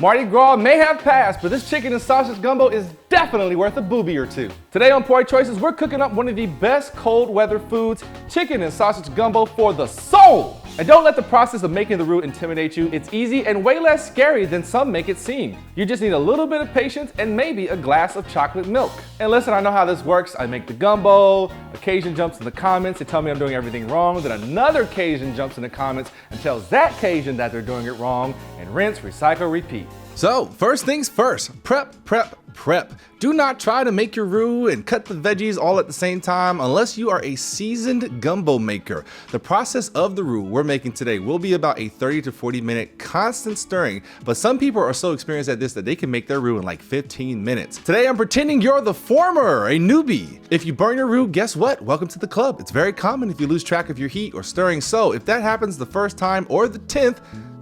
Mardi Gras may have passed, but this chicken and sausage gumbo is definitely worth a boobie or two. Today on Poor Choices, we're cooking up one of the best cold weather foods, chicken and sausage gumbo for the soul. And don't let the process of making the roux intimidate you. It's easy and way less scary than some make it seem. You just need a little bit of patience and maybe a glass of chocolate milk. And listen, I know how this works. I make the gumbo, a Cajun jumps in the comments, they tell me I'm doing everything wrong, then another Cajun jumps in the comments and tells that Cajun that they're doing it wrong, and rinse, recycle, repeat. So, first things first, prep. Do not try to make your roux and cut the veggies all at the same time unless you are a seasoned gumbo maker. The process of the roux we're making today will be about a 30 to 40 minute constant stirring, but some people are so experienced at this that they can make their roux in like 15 minutes. Today I'm pretending you're the former, a newbie. If you burn your roux, guess what? Welcome to the club. It's very common if you lose track of your heat or stirring, so if that happens the first time or the 10th,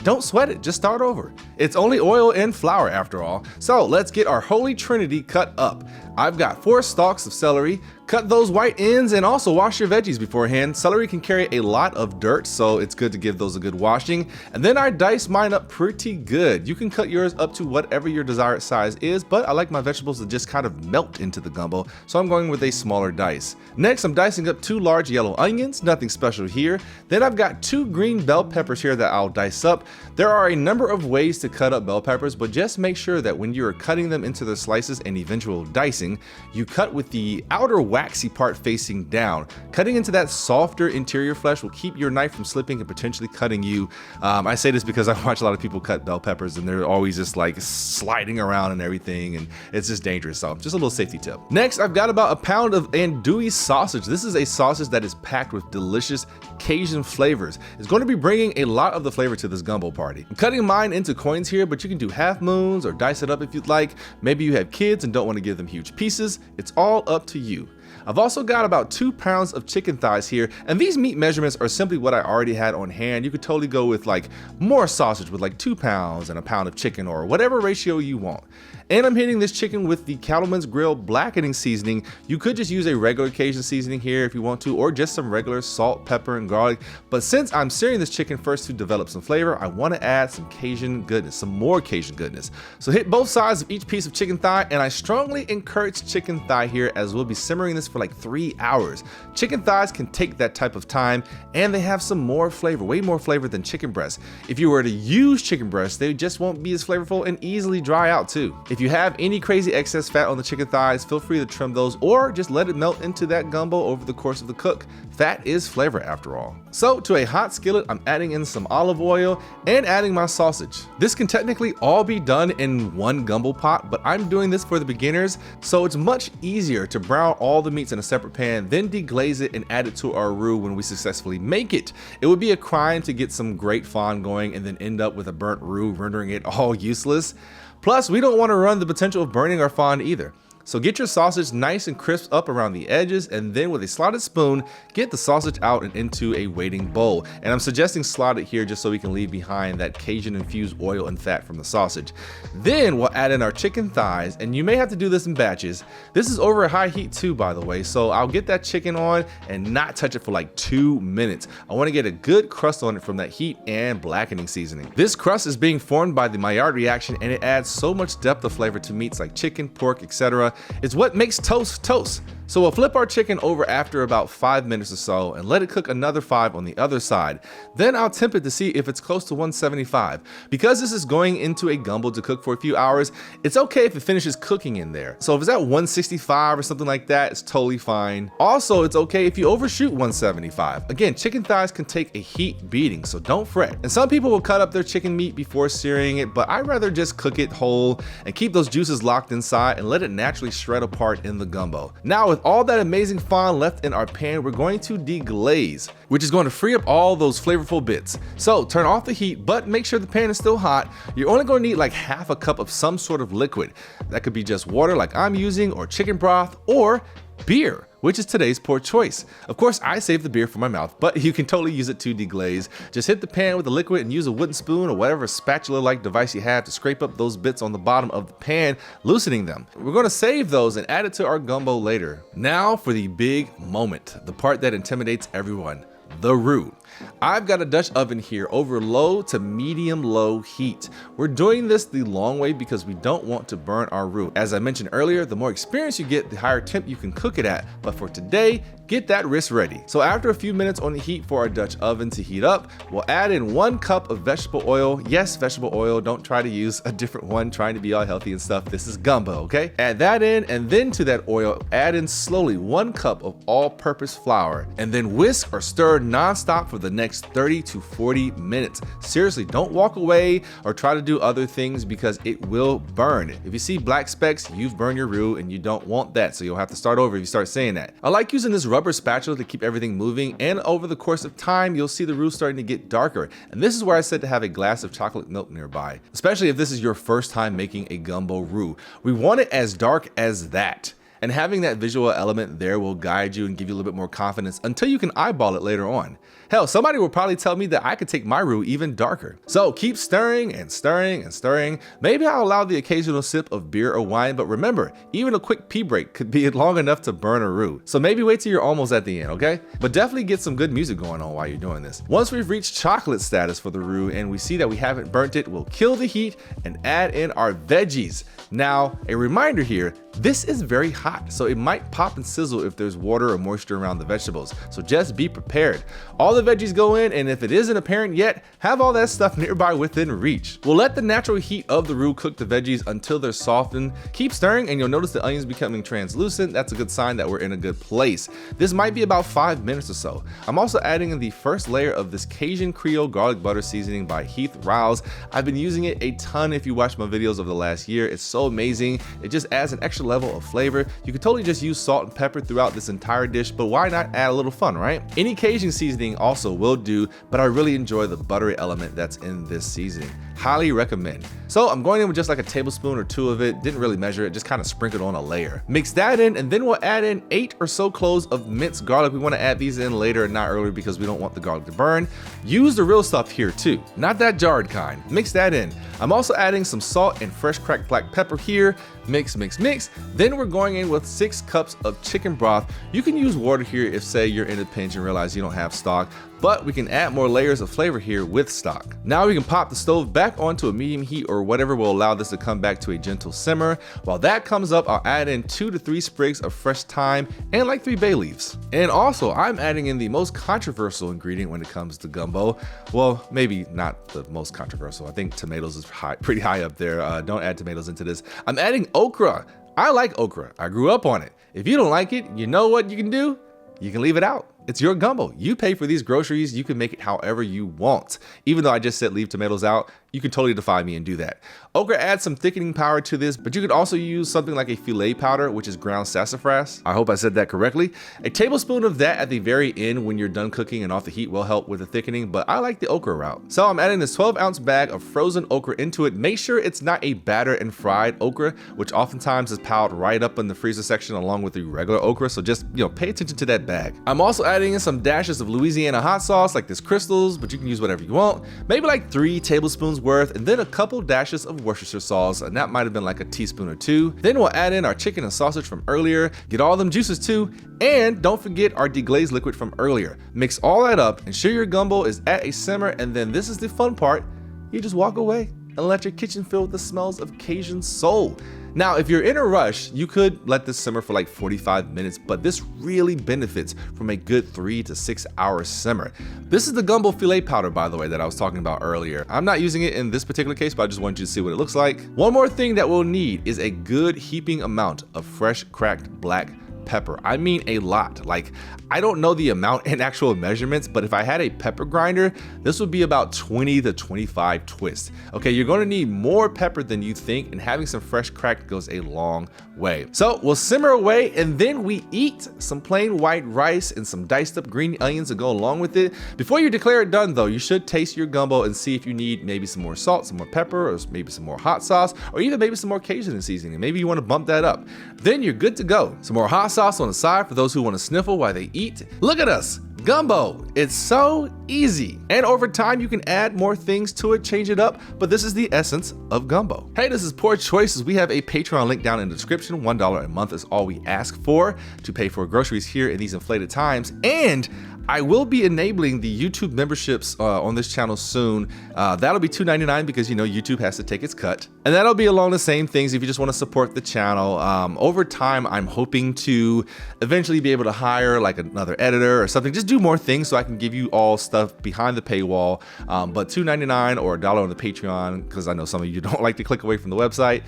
don't sweat it, just start over. It's only oil and flour after all. So let's get our holy trinity cut up. I've got 4 stalks of celery. Cut those white ends and also wash your veggies beforehand. Celery can carry a lot of dirt, so it's good to give those a good washing. And then I dice mine up pretty good. You can cut yours up to whatever your desired size is, but I like my vegetables to just kind of melt into the gumbo, so I'm going with a smaller dice. Next, I'm dicing up 2 large yellow onions, nothing special here. Then I've got 2 green bell peppers here that I'll dice up. There are a number of ways to cut up bell peppers, but just make sure that when you're cutting them into the slices and eventual dicing, you cut with the outer waxy part facing down. Cutting into that softer interior flesh will keep your knife from slipping and potentially cutting you. I say this because I watch a lot of people cut bell peppers and they're always just like sliding around and everything, and it's just dangerous. So just a little safety tip. Next, I've got about a pound of andouille sausage. This is a sausage that is packed with delicious Cajun flavors. It's going to be bringing a lot of the flavor to this gumbo party. I'm cutting mine into coins here, but you can do half moons or dice it up if you'd like. Maybe you have kids and don't want to give them huge pieces. It's all up to you. I've also got about 2 pounds of chicken thighs here, and these meat measurements are simply what I already had on hand. You could totally go with like more sausage with like 2 pounds and a pound of chicken or whatever ratio you want. And I'm hitting this chicken with the Cattleman's Grill blackening seasoning. You could just use a regular Cajun seasoning here if you want to, or just some regular salt, pepper, and garlic. But since I'm searing this chicken first to develop some flavor, I want to add some Cajun goodness, some more Cajun goodness. So hit both sides of each piece of chicken thigh, and I strongly encourage chicken thigh here as we'll be simmering this for like 3 hours. Chicken thighs can take that type of time, and they have some more flavor, way more flavor than chicken breasts. If you were to use chicken breasts, they just won't be as flavorful and easily dry out too. If you have any crazy excess fat on the chicken thighs, feel free to trim those or just let it melt into that gumbo over the course of the cook. Fat is flavor after all. So to a hot skillet, I'm adding in some olive oil and adding my sausage. This can technically all be done in one gumbo pot, but I'm doing this for the beginners, so it's much easier to brown all the meats in a separate pan, then deglaze it and add it to our roux when we successfully make it. It would be a crime to get some great fond going and then end up with a burnt roux, rendering it all useless. Plus, we don't want to run the potential of burning our fond either. So get your sausage nice and crisp up around the edges, and then with a slotted spoon, get the sausage out and into a waiting bowl. And I'm suggesting slotted here just so we can leave behind that Cajun infused oil and fat from the sausage. Then we'll add in our chicken thighs, and you may have to do this in batches. This is over a high heat too, by the way, so I'll get that chicken on and not touch it for like 2 minutes. I want to get a good crust on it from that heat and blackening seasoning. This crust is being formed by the Maillard reaction, and it adds so much depth of flavor to meats like chicken, pork, etc. It's what makes toast toast. So we'll flip our chicken over after about 5 minutes or so and let it cook another 5 on the other side. Then I'll temp it to see if it's close to 175. Because this is going into a gumbo to cook for a few hours, it's okay if it finishes cooking in there. So if it's at 165 or something like that, it's totally fine. Also, it's okay if you overshoot 175. Again, chicken thighs can take a heat beating, so don't fret. And some people will cut up their chicken meat before searing it, but I'd rather just cook it whole and keep those juices locked inside and let it naturally shred apart in the gumbo. Now, with all that amazing fond left in our pan, we're going to deglaze, which is going to free up all those flavorful bits. So turn off the heat, but make sure the pan is still hot. You're only going to need like half a cup of some sort of liquid. That could be just water like I'm using, or chicken broth, or beer, which is today's poor choice. Of course, I save the beer for my mouth, but you can totally use it to deglaze. Just hit the pan with the liquid and use a wooden spoon or whatever spatula-like device you have to scrape up those bits on the bottom of the pan, loosening them. We're going to save those and add it to our gumbo later. Now for the big moment, the part that intimidates everyone. The roux. I've got a Dutch oven here over low to medium low heat. We're doing this the long way because we don't want to burn our roux. As I mentioned earlier, the more experience you get, the higher temp you can cook it at. But for today, get that wrist ready. So after a few minutes on the heat for our Dutch oven to heat up, we'll add in 1 cup of vegetable oil. Yes, vegetable oil. Don't try to use a different one trying to be all healthy and stuff. This is gumbo, okay? Add that in, and then to that oil, add in slowly 1 cup of all-purpose flour, and then whisk or stir nonstop for the next 30 to 40 minutes. Seriously, don't walk away or try to do other things because it will burn. If you see black specks, you've burned your roux and you don't want that, so you'll have to start over if you start saying that. I like using this rubber spatula to keep everything moving, and over the course of time, you'll see the roux starting to get darker. And this is where I said to have a glass of chocolate milk nearby, especially if this is your first time making a gumbo roux. We want it as dark as that. And having that visual element there will guide you and give you a little bit more confidence until you can eyeball it later on. Hell, somebody will probably tell me that I could take my roux even darker. So keep stirring and stirring and stirring. Maybe I'll allow the occasional sip of beer or wine, but remember, even a quick pee break could be long enough to burn a roux. So maybe wait till you're almost at the end, okay? But definitely get some good music going on while you're doing this. Once we've reached chocolate status for the roux and we see that we haven't burnt it, we'll kill the heat and add in our veggies. Now, a reminder here, this is very hot, so it might pop and sizzle if there's water or moisture around the vegetables. So just be prepared. All the veggies go in, and if it isn't apparent yet, have all that stuff nearby within reach. We'll let the natural heat of the roux cook the veggies until they're softened. Keep stirring and you'll notice the onions becoming translucent. That's a good sign that we're in a good place. This might be about 5 minutes or so. I'm also adding in the first layer of this Cajun Creole garlic butter seasoning by Heath Riles. I've been using it a ton if you watch my videos over the last year. It's so amazing. It just adds an extra level of flavor. You could totally just use salt and pepper throughout this entire dish, but why not add a little fun, right? Any Cajun seasoning also will do, but I really enjoy the buttery element that's in this seasoning. Highly recommend. So I'm going in with just like a tablespoon or 2 of it. Didn't really measure it, just kind of sprinkled on a layer. Mix that in, and then we'll add in 8 or so cloves of minced garlic. We want to add these in later and not earlier because we don't want the garlic to burn. Use the real stuff here too, not that jarred kind. Mix that in. I'm also adding some salt and fresh cracked black pepper here. Mix, mix, mix. Then we're going in with 6 cups of chicken broth. You can use water here if, say, you're in a pinch and realize you don't have stock, but we can add more layers of flavor here with stock. Now we can pop the stove back onto a medium heat or whatever will allow this to come back to a gentle simmer. While that comes up, I'll add in 2 to 3 sprigs of fresh thyme and like 3 bay leaves. And also, I'm adding in the most controversial ingredient when it comes to gumbo. Well, maybe not the most controversial. I think tomatoes is pretty high up there. Don't add tomatoes into this. I'm adding okra. I like okra. I grew up on it. If you don't like it, you know what you can do? You can leave it out. It's your gumbo. You pay for these groceries. You can make it however you want. Even though I just said leave tomatoes out, you can totally defy me and do that. Okra adds some thickening power to this, but you could also use something like a filet powder, which is ground sassafras. I hope I said that correctly. A tablespoon of that at the very end when you're done cooking and off the heat will help with the thickening, but I like the okra route. So I'm adding this 12-ounce bag of frozen okra into it. Make sure it's not a battered and fried okra, which oftentimes is piled right up in the freezer section along with the regular okra. So just, pay attention to that bag. I'm also adding in some dashes of Louisiana hot sauce like this Crystals, but you can use whatever you want. Maybe like 3 tablespoons worth, and then a couple dashes of Worcestershire sauce, and that might have been like a teaspoon or 2. Then we'll add in our chicken and sausage from earlier, get all them juices too, and don't forget our deglazed liquid from earlier. Mix all that up, ensure your gumbo is at a simmer, and then this is the fun part, you just walk away and let your kitchen fill with the smells of Cajun soul. Now, if you're in a rush, you could let this simmer for like 45 minutes, but this really benefits from a good 3 to 6 hour simmer. This is the gumbo filet powder, by the way, that I was talking about earlier. I'm not using it in this particular case, but I just wanted you to see what it looks like. One more thing that we'll need is a good heaping amount of fresh cracked black pepper. I mean a lot. Like, I don't know the amount in actual measurements, but if I had a pepper grinder, this would be about 20 to 25 twists. Okay, you're going to need more pepper than you think, and having some fresh cracked goes a long way. So we'll simmer away, and then we eat some plain white rice and some diced up green onions to go along with it. Before you declare it done though, you should taste your gumbo and see if you need maybe some more salt, some more pepper, or maybe some more hot sauce, or even maybe some more Cajun seasoning. Maybe you want to bump that up. Then you're good to go. Some more hot sauce on the side for those who want to sniffle while they eat. Look at us, gumbo. It's so easy. And over time, you can add more things to it, change it up, but this is the essence of gumbo. Hey, this is Poor Choices. We have a Patreon link down in the description. $1 a month is all we ask for to pay for groceries here in these inflated times. And I will be enabling the YouTube memberships on this channel soon. That'll be $2.99 because, you know, YouTube has to take its cut. And that'll be along the same things if you just want to support the channel. Over time, I'm hoping to eventually be able to hire like another editor or something, just do more things so I can give you all stuff behind the paywall. But $2.99 or $1 on the Patreon, because I know some of you don't like to click away from the website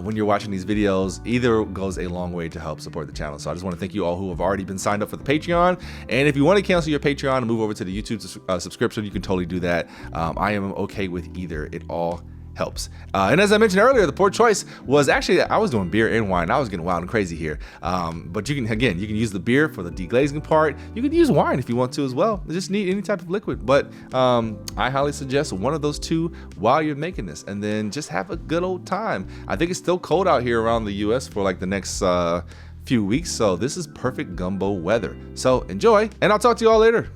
when you're watching these videos, either goes a long way to help support the channel. So I just want to thank you all who have already been signed up for the Patreon. And if you want to cancel your Patreon and move over to the YouTube subscription, you can totally do that. I am okay with either. It all helps. And as I mentioned earlier, the poor choice was actually, I was doing beer and wine. I was getting wild and crazy here. But you can, again, you can use the beer for the deglazing part. You can use wine if you want to as well. You just need any type of liquid. But I highly suggest one of those two while you're making this, and then just have a good old time. I think it's still cold out here around the US for like the next few weeks, so this is perfect gumbo weather. So enjoy, and I'll talk to you all later.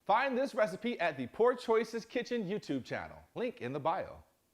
Find this recipe at the Poor Choices Kitchen YouTube channel, link in the bio.